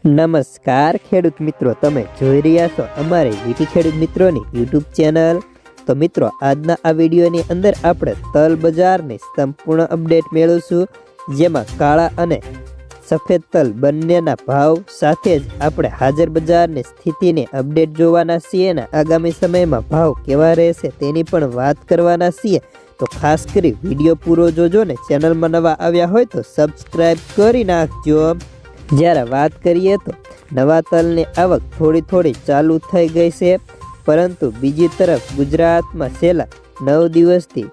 નમસ્કાર ખેડૂત મિત્રો, તમે જોઈ રહ્યા છો અમારી વીટી ખેડૂત મિત્રોની યુટ્યુબ ચેનલ। તો મિત્રો, આજના આ વિડીયોની અંદર આપણે તલ બજારની સંપૂર્ણ અપડેટ મેળવીશું, જેમાં કાળા અને સફેદ તલ બંનેના ભાવ સાથે જ આપણે હાજર બજારની સ્થિતિની અપડેટ જોવાના છીએ અને આગામી સમયમાં ભાવ કેવા રહેશે તેની પણ વાત કરવાના છીએ। તો ખાસ કરી વિડીયો પૂરો જોજો ને ચેનલમાં નવા આવ્યા હોય તો સબસ્ક્રાઈબ કરી નાખજો। જ્યારે વાત કરીએ તો નવા તલની આવક થોડી ચાલુ થઈ ગઈ છે, પરંતુ બીજી તરફ ગુજરાતમાં છેલ્લા 9 દિવસથી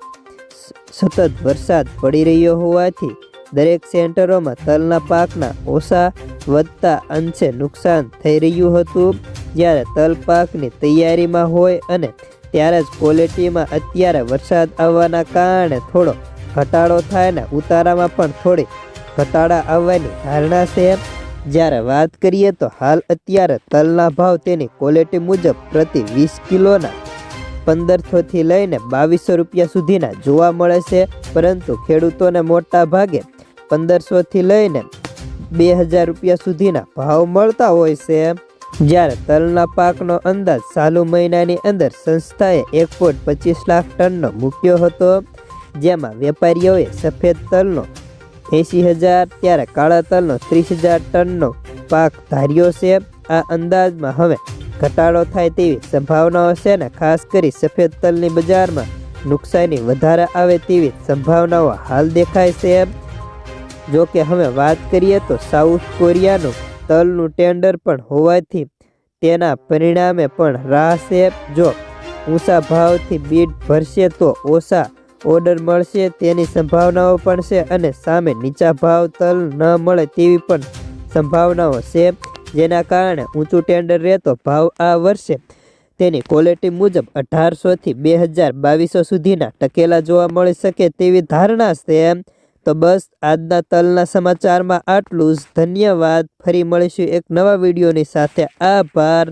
સતત વરસાદ પડી રહ્યો હોવાથી દરેક સેન્ટરોમાં તલના પાકના ઓછા વધતા અંશે નુકસાન થઈ રહ્યું હતું। જ્યારે તલ પાકની તૈયારીમાં હોય અને ત્યારે જ ક્વોલિટીમાં અત્યારે વરસાદ આવવાના કારણે થોડો ઘટાડો થાય ને ઉતારામાં પણ થોડી ઘટાડા આવવાની ધારણા છે। જ્યારે વાત કરીએ તો હાલ અત્યારે તલના ભાવ તેની ક્વોલિટી મુજબ પ્રતિ 20 કિલોના 1500 થી લઈને 2200 રૂપિયા સુધીના જોવા મળે છે, પરંતુ ખેડૂતોને મોટા ભાગે 1500 થી લઈને 2000 રૂપિયા સુધીના ભાવ મળતા હોય છે। જ્યારે તલના પાકનો અંદાજ ચાલુ મહિનાની અંદર સંસ્થાએ 1.25 લાખ ટનનો મૂક્યો હતો, જેમાં વેપારીઓએ સફેદ તલનો 80,000 ત્યારે કાળા તલનો 30,000 ટનનો પાક ધાર્યો છે। આ અંદાજમાં હવે ઘટાડો થાય તેવી સંભાવનાઓ છે ને ખાસ કરી સફેદ તલની બજારમાં નુકસાની વધારે આવે તેવી સંભાવનાઓ હાલ દેખાય છે। જો કે હવે વાત કરીએ તો સાઉથ કોરિયાનું તલનું ટેન્ડર પણ હોવાથી તેના પરિણામે પણ રાહ છે। જો ઊંચા ભાવથી બીડ ભરશે તો ઓછા ઓર્ડર મળશે તેની સંભાવનાઓ પણ છે, અને સામે નીચા ભાવ તલ ન મળે તેવી પણ સંભાવનાઓ છે, જેના કારણે ઊંચું ટેન્ડર રહેતો ભાવ આ વર્ષે તેની ક્વોલિટી મુજબ 1800 થી 2200 સુધીના ટકેલા જોવા મળી શકે તેવી ધારણા છે। તો બસ આજના તલના સમાચારમાં આટલું જ। ધન્યવાદ। ફરી મળીશું એક નવા વિડીયોની સાથે। આભાર।